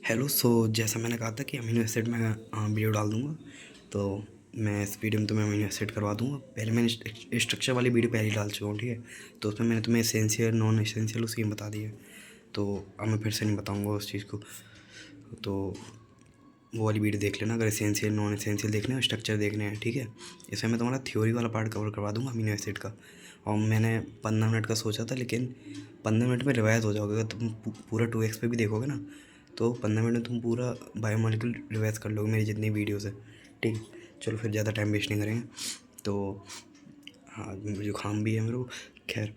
Hello. जैसा मैंने कहा था कि अमीनो एसिड में वीडियो डाल दूंगा, तो मैं इस वीडियो में तुम्हें अमीनो एसिड करवा दूंगा। पहले मैंने स्ट्रक्चर वाली वीडियो पहले ही डाल चुका हूँ, ठीक है। तो उसमें मैंने तुम्हें एसेंशियल नॉन एसेंशियल उसकी बता दी है, तो अब मैं फिर से नहीं बताऊँगा उस चीज़ को। तो वो वाली वीडियो देख लेना अगर एसेंशियल नॉन एसेंशियल देखना है, स्ट्रक्चर देखने हैं, ठीक है। इसमें मैं तुम्हारा थ्योरी वाला पार्ट कवर करवा दूंगा अमीनो एसिड का। और मैंने 15 मिनट का सोचा था, लेकिन 15 मिनट में रिवाइज हो जाओगे। अगर तुम पूरा 2x पे भी देखोगे ना, तो 15 मिनट में तुम पूरा बायोमोलिक्यूल रिवाइज कर लोगे मेरी जितनी वीडियोज़ है, ठीक। चलो फिर ज़्यादा टाइम वेस्ट नहीं करेंगे। तो हाँ, जुकाम भी है मेरे को, खैर।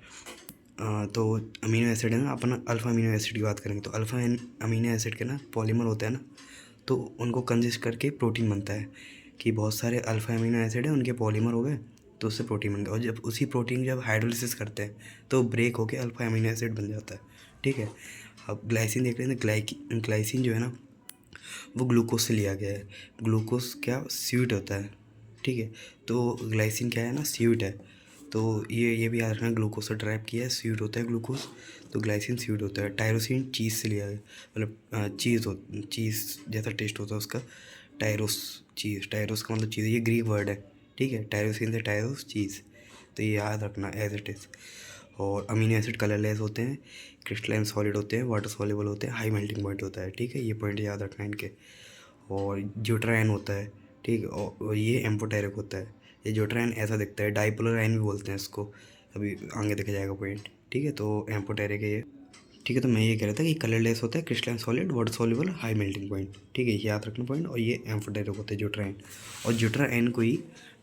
तो अमीनो एसिड है ना, अपन अल्फ़ा अमीनो एसिड की बात करेंगे। तो अल्फ़ा अमीनो एसिड के ना पॉलीमर होते हैं ना, तो उनको कंसिस्ट करके प्रोटीन बनता है। कि बहुत सारे अल्फ़ा अमीनो एसिड हैं, उनके पॉलीमर हो गए, तो उससे प्रोटीन बन गया। और जब उसी प्रोटीन जब हाइड्रोलिसिस करते हैं तो ब्रेक होके अल्फ़ा अमीनो एसिड बन जाता है, ठीक है। अब ग्लाइसिन देख रहे हैं, ग्लाइसिन जो है ना, वो ग्लूकोज से लिया गया है। ग्लूकोज क्या स्वीट होता है, ठीक है। तो ग्लाइसिन क्या है ना, स्वीट है। तो ये भी याद रखना, ग्लूकोज से ड्राइव किया है, स्वीट होता है ग्लूकोज, तो ग्लाइसिन स्वीट होता है। टायरोसिन चीज़ से लिया है, मतलब चीज़ जैसा टेस्ट होता है उसका। टायरोस चीज़, टायरोस का मतलब चीज़, ये ग्रीक वर्ड है, ठीक है। टायरोसिन से टायरोस चीज़, तो ये याद रखना एज इट इज़। और अमीनो एसिड कलरलेस होते हैं, क्रिस्टलाइन सॉलिड होते हैं, वाटर सॉल्युबल होते हैं, हाई मेल्टिंग पॉइंट होता है, ठीक है। ये पॉइंट याद रखना इनके। और ज्यूट्रायन होता है, ठीक है। और ये एम्फोटेरिक होता है। ये ज्यूट्रायन ऐसा दिखता है, डाइपोलर आयन भी बोलते हैं इसको, अभी आगे देखा जाएगा पॉइंट, ठीक है। तो एम्फोटेरिक है ये, ठीक है। तो मैं ये कह रहा था कि कलरलेस होता है, crystalline solid, water soluble, high melting point, ठीक है। ये याद रखना पॉइंट। और ये एम्फोटेरिक होता है ज्यूट्रायन। और ज्यूट्रायन को ही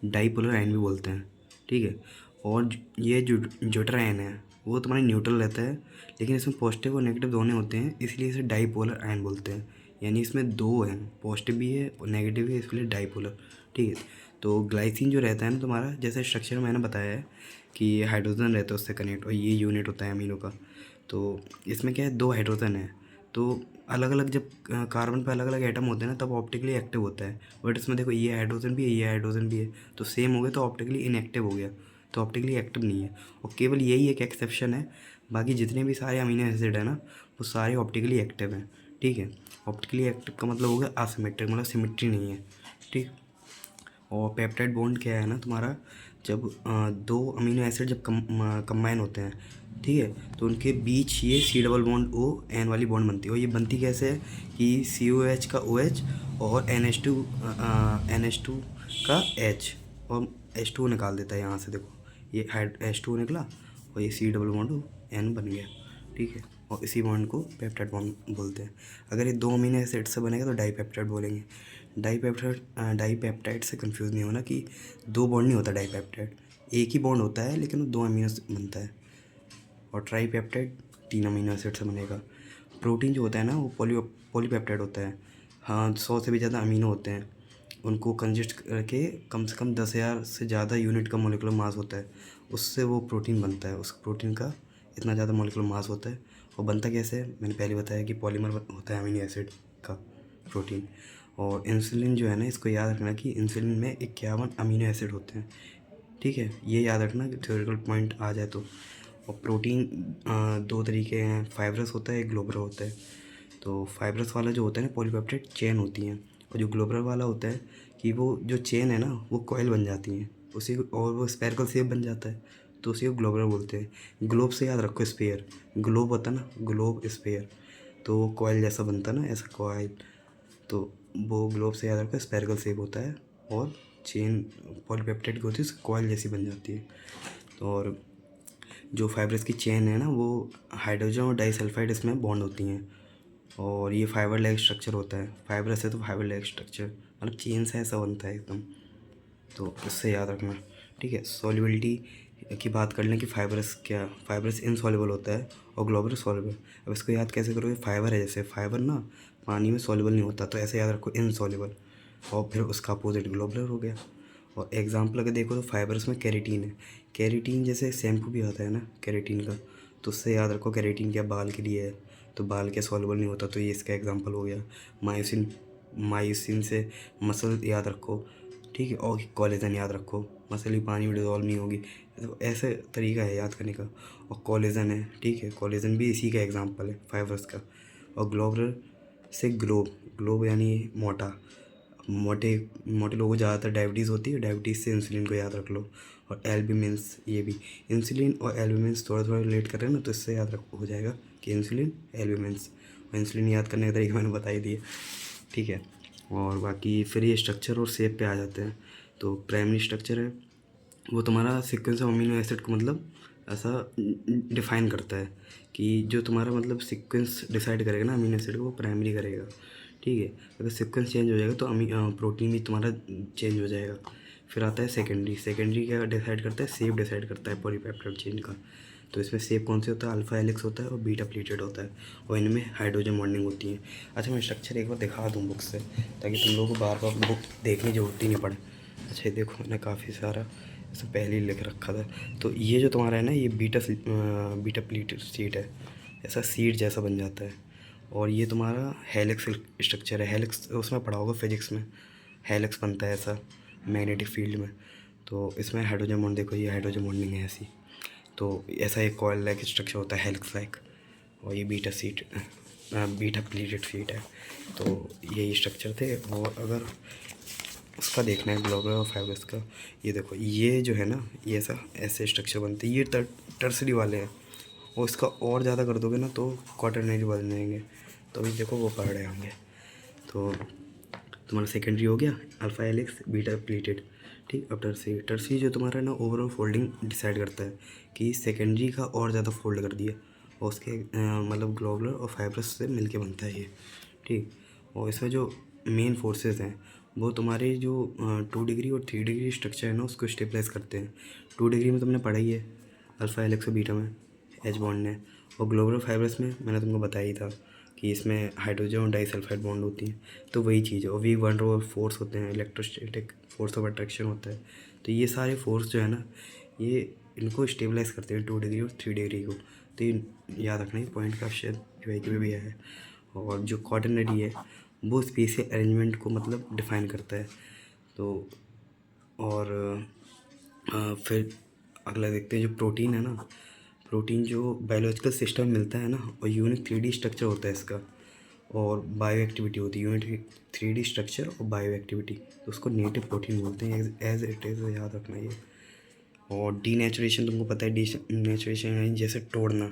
डाइपोलर आयन भी बोलते हैं, ठीक है। और ये जो ज्यूट्रायन है वो तुम्हारे न्यूट्रल रहता है, लेकिन इसमें पॉजिटिव और नेगेटिव दोनों होते हैं, इसलिए इसे डाइपोलर आयन बोलते हैं। यानी इसमें दो हैं, पॉजिटिव भी है और नेगेटिव भी है, इसलिए डाइपोलर, ठीक है। तो ग्लाइसिन जो रहता है ना तुम्हारा, जैसे स्ट्रक्चर मैंने बताया है कि ये हाइड्रोजन रहता है उससे कनेक्ट, और ये यूनिट होता है अमीनो का। तो इसमें क्या है, दो हाइड्रोजन है, तो अलग अलग जब कार्बन पे अलग अलग एटम होते हैं ना, तब ऑप्टिकली एक्टिव होता है। बट इसमें देखो, ये हाइड्रोजन भी है, ये हाइड्रोजन भी है, तो सेम हो गया, तो ऑप्टिकली इनएक्टिव हो गया, तो ऑप्टिकली एक्टिव नहीं है। और केवल यही एक एक्सेप्शन है, बाकी जितने भी सारे अमीनो एसिड है ना, वो सारे ऑप्टिकली एक्टिव हैं, ठीक है। ऑप्टिकली एक्टिव का मतलब हो गया असिमेट्रिक, मतलब सिमेट्री नहीं है, ठीक। और पेप्टाइड बॉन्ड क्या है ना तुम्हारा, जब दो अमीनो एसिड जब कंबाइन होते हैं, ठीक है, तो उनके बीच ये C+O N वाली बॉन्ड बनती है। और ये बनती कैसे है कि COH का OH और NH2 का H, और H2 निकाल देता है यहाँ से, देखो ये H2 निकला, और ये C+N बन गया, ठीक है। और इसी बॉन्ड को पेप्टाइड बॉन्ड बोलते हैं। अगर ये दो अमीनो एसिड से बनेगा तो डाईपेप्टाइड बोलेंगे। डाईपेप्टाइड से कंफ्यूज नहीं होना कि दो बॉन्ड नहीं होता डाईपेप्टाइड, एक ही बॉन्ड होता है, लेकिन वो दो अमीनो से बनता है। और ट्राईपेप्टाइड तीन अमीनो एसिड से बनेगा। प्रोटीन जो होता है ना, वो पॉलीपेप्टाइड होता है। हाँ, 100 से भी ज़्यादा अमीनो होते हैं, उनको कंजिस्ट करके कम से कम 10,000 से ज़्यादा यूनिट का मोलिकुलर मास होता है, उससे वो प्रोटीन बनता है। उस प्रोटीन का इतना ज़्यादा मोलिकुलर मास होता है। और बनता कैसे है, मैंने पहले बताया कि पॉलीमर होता है अमीनो एसिड का, प्रोटीन। और इंसुलिन जो है ना, इसको याद रखना कि इंसुलिन में 51 अमीनो एसिड होते हैं, ठीक है। ये याद रखना कि थ्योरेटिकल पॉइंट आ जाए तो। और प्रोटीन दो तरीके हैं, फाइब्रस होता है, एक ग्लोबुलर होता है। तो फाइब्रस वाला जो होता है ना, पॉलीपेप्टाइड चेन होती हैं। और जो ग्लोबुलर वाला होता है कि वो जो चेन है ना, वो कॉइल बन जाती हैं उसी को, और वो स्पेरिकल शेप बन जाता है, तो उसी को ग्लोबुलर बोलते हैं। ग्लोब से याद रखो, स्पेयर ग्लोब होता है ना, ग्लोब स्पेयर, तो कॉइल जैसा बनता है ना, ऐसा कॉइल, तो वो ग्लोब से याद रखो, स्पेरिकल शेप होता है। और चेन पॉलीपेप्टाइड की होती है, कॉइल जैसी बन जाती है। तो और जो फाइब्रस की चेन है ना, वो हाइड्रोजन और डाइसल्फाइड इसमें बॉन्ड होती हैं। और ये फाइबर लाइक स्ट्रक्चर होता है, फाइब्रस है तो फाइबर लाइक स्ट्रक्चर, मतलब चेन से ऐसा बनता है एकदम, तो इससे याद रखना, ठीक है। सॉल्युबिलिटी की बात कर लें कि फाइब्रस इनसॉल्युबल होता है और ग्लोबुलर सॉल्युबल। अब इसको याद कैसे करोगे, फाइबर है, जैसे फाइबर ना पानी में सॉल्युबल नहीं होता, तो ऐसे याद रखो इनसॉल्युबल, और फिर उसका अपोजिट ग्लोबुलर हो गया। और एग्जाम्पल अगर देखो तो फाइबर्स में केराटिन है, केराटिन जैसे शैम्पू भी आता है ना केराटिन का, तो उससे याद रखो केराटिन क्या बाल के लिए है, तो बाल के सॉल्युबल नहीं होता, तो ये इसका एग्जांपल हो गया। मायोसिन, मायोसिन से मसल याद रखो, ठीक है। और कोलेजन याद रखो, मसल ही पानी में डिजॉल्व नहीं होगी, तो ऐसे तरीका है याद करने का। और कोलेजन है, ठीक है, कोलेजन भी इसी का एग्जांपल है फाइबर्स का। और ग्लोबुलर से ग्लोब, ग्लोब यानी मोटा, मोटे मोटे लोगों को ज़्यादातर डायबिटीज़ होती है, डायबिटीज़ से इंसुलिन को याद रख लो। और एल्ब्यूमिन्स, ये भी इंसुलिन और एल्ब्यूमिन्स थोड़ा थोड़ा रिलेट कर रहे हैं ना, तो इससे याद रख हो जाएगा कि इंसुलिन एल्ब्यूमिन्स। और इंसुलिन याद करने का तरीका मैंने बता ही दिया, ठीक है। और बाकी फिर ये स्ट्रक्चर और शेप पे आ जाते हैं। तो प्राइमरी स्ट्रक्चर है वो तुम्हारा सीक्वेंस ऑफ अमीनो एसिड को मतलब ऐसा डिफाइन करता है कि जो तुम्हारा मतलब सीक्वेंस डिसाइड करेगा ना अमीनो एसिड को, वो प्राइमरी करेगा, ठीक है। अगर सीक्वेंस चेंज हो जाएगा तो प्रोटीन भी तुम्हारा चेंज हो जाएगा। फिर आता है सेकेंडरी, सेकेंडरी क्या डिसाइड करता है, शेप डिसाइड करता है पॉलीपेप्टाइड चेन का। तो इसमें शेप कौन से होता है, अल्फा हेलिक्स होता है और बीटा प्लीटेड होता है, और इनमें हाइड्रोजन बॉन्डिंग होती है। अच्छा मैं स्ट्रक्चर एक बार दिखा दूँ बुक से, ताकि तुम लोगों को बार बार बुक देखने की जरूरत ही नहीं पड़े। अच्छा ये देखो मैंने काफ़ी सारा इसे पहले ही लिख रखा था। तो ये जो तुम्हारा है ना, ये बीटा प्लीटेड सीट है, ऐसा सीट जैसा बन जाता है। और ये तुम्हारा हेलिक्स स्ट्रक्चर है, हेलिक्स उसमें पढ़ा होगा फिजिक्स में, हेलिक्स बनता है ऐसा मैग्नेटिक फील्ड में। तो इसमें हाइड्रोजन बॉन्ड देखो, ये हाइड्रोजन बॉन्डिंग है ऐसी। तो ऐसा एक कॉइल लाइक स्ट्रक्चर होता है हेलिक्स लाइक। और ये बीटा प्लीटेड सीट है। तो यही स्ट्रक्चर थे। और अगर उसका देखना है ग्लोबुलर और फाइब्रस का, ये देखो ये जो है ना, ये ऐसे स्ट्रक्चर बनते हैं, ये टर्सरी वाले हैं। और इसका और ज़्यादा कर दोगे ना तो क्वाटरनरी बन जाएंगे। तो अभी देखो वो पढ़ रहे होंगे। तो तुम्हारा सेकेंडरी हो गया अल्फा हेलिक्स बीटा प्लीटेड, ठीक। अब टर्सरी जो तुम्हारा ना ओवरऑल फोल्डिंग डिसाइड करता है कि सेकेंडरी का और ज़्यादा फोल्ड कर दिया, और उसके मतलब ग्लोबुलर और फाइब्रस से मिलके बनता है ये, ठीक। और इसमें जो मेन फोर्सेस हैं वो तुम्हारे जो 2 डिग्री और 3 डिग्री स्ट्रक्चर है ना, उसको स्टेबलाइज करते हैं। 2 डिग्री में तुमने पढ़ा ही है, अल्फा हेलिक्स और बीटा में एच बॉन्ड है। और ग्लोबुलर फाइब्रस में मैंने तुमको बताया ही था कि इसमें हाइड्रोजन और डाइसल्फाइड बॉन्ड होती है। तो वही चीज़ है। और वी वन रो फोर्स होते हैं, इलेक्ट्रोस्टैटिक फोर्स ऑफ अट्रैक्शन होता है। तो ये सारे फोर्स जो है ना, ये इनको स्टेबलाइज करते हैं 2 डिग्री और 3 डिग्री को। तो ये याद रखना, ये पॉइंट का शायद यूआईक्यू में भी है। और जो क्वाटरनरी है वो स्पेसियल अरेंजमेंट को मतलब डिफाइन करता है। तो और फिर अगला देखते हैं जो प्रोटीन है ना, प्रोटीन जो बायोलॉजिकल सिस्टम में मिलता है ना, और यूनिक 3D स्ट्रक्चर होता है इसका, और बायो एक्टिविटी होती है। यूनिक 3D स्ट्रक्चर और बायो एक्टिविटी, तो उसको नेटिव प्रोटीन बोलते हैं एज इट इज़, याद रखना ये। और डीनेचुरेशन तुमको पता है, डीनेचुरेशन यानी जैसे तोड़ना,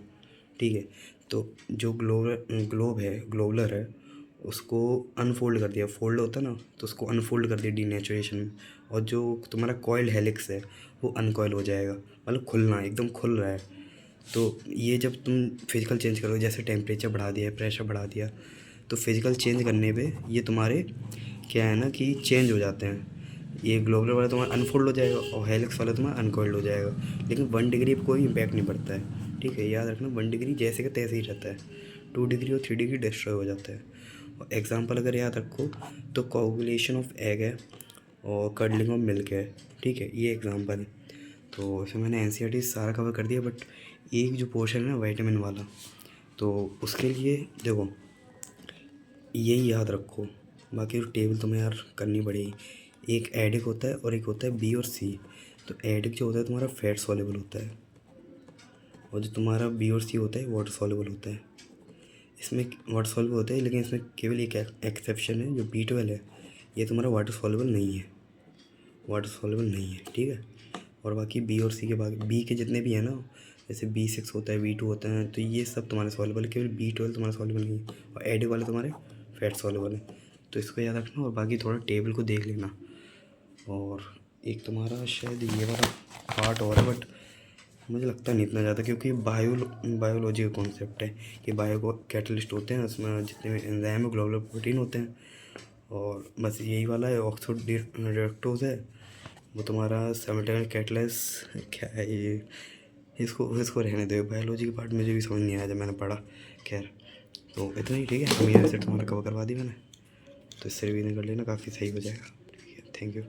ठीक है। तो जो ग्लोबुलर है उसको अनफोल्ड कर दिया, फोल्ड होता है ना, तो उसको अनफोल्ड कर दिया डीनेचुरेशन में। और जो तुम्हारा कॉइल्ड हेलिक्स है वो अनकॉइल हो जाएगा, मतलब खुलना, एकदम खुल रहा है। तो ये जब तुम फिजिकल चेंज करोगे, जैसे टेम्परेचर बढ़ा दिया, प्रेशर बढ़ा दिया, तो फिजिकल चेंज करने पे ये तुम्हारे क्या है ना कि चेंज हो जाते हैं। ये ग्लोबुलर वाला तुम्हारा अनफोल्ड हो जाएगा और हेलिक्स वाला तुम्हारा अनकॉइल्ड हो जाएगा। लेकिन 1 डिग्री पर कोई इम्पैक्ट नहीं पड़ता है, ठीक है। याद रखना 1 डिग्री जैसे का तैसे ही रहता है, 2 डिग्री और 3 डिग्री डिस्ट्रॉय हो जाता है। और एग्जांपल अगर याद रखो तो कोगुलेशन ऑफ एग है और कर्डलिंग ऑफ मिल्क है, ठीक है। ये एग्जांपल है। तो इसमें मैंने एनसीईआरटी सारा कवर कर दिया, बट एक जो पोर्शन है ना विटामिन वाला, तो उसके लिए देखो यही याद रखो। बाकी टेबल तुम्हें यार करनी पड़ेगी। एक एडिक होता है और एक होता है बी और सी। तो एडिक जो होता है तुम्हारा फैट सॉल्युबल होता है, और जो तुम्हारा बी और सी होता है वाटर सॉल्युबल होता है। इसमें वाटर सॉल्युबल होता है, लेकिन इसमें केवल एक एक्सेप्शन है, जो B12 है, ये तुम्हारा वाटर सॉल्युबल नहीं है, वाटर सॉल्युबल नहीं है, ठीक है। और बाकी बी और सी के बाकी बी के जितने भी हैं ना, जैसे B6 होता है, B2 होता है, तो ये सब तुम्हारे सॉल्युबल है, केवल B12 तुम्हारा सॉल्युबल नहीं है। और एडिक वाले तुम्हारे फैट सॉल्युबल है। तो इसको याद रखना, और बाकी थोड़ा टेबल को देख लेना। और एक तुम्हारा शायद ये वाला पार्ट और है, बट मुझे लगता नहीं इतना ज़्यादा, क्योंकि बायोलॉजी का कॉन्सेप्ट है कि बायो को कैटलिस्ट होते हैं, उसमें जितने भी एंजाइम और ग्लोबुलर प्रोटीन होते हैं। और बस यही वाला है, ऑक्सफोर्ड रिडक्टोज है, वो तुम्हारा सिमुलेटेनियस कैटलिस क्या है ये, इसको रहने दो। बायोलॉजी के पार्ट मुझे भी समझ नहीं आया जब मैंने पढ़ा। खैर तो इतना ही, ठीक है। अमीनो एसिड तुम्हारा कवर करवा दी मैंने, तो इससे रिवीजन कर लेना, काफ़ी सही हो जाएगा, ठीक है। Thank you.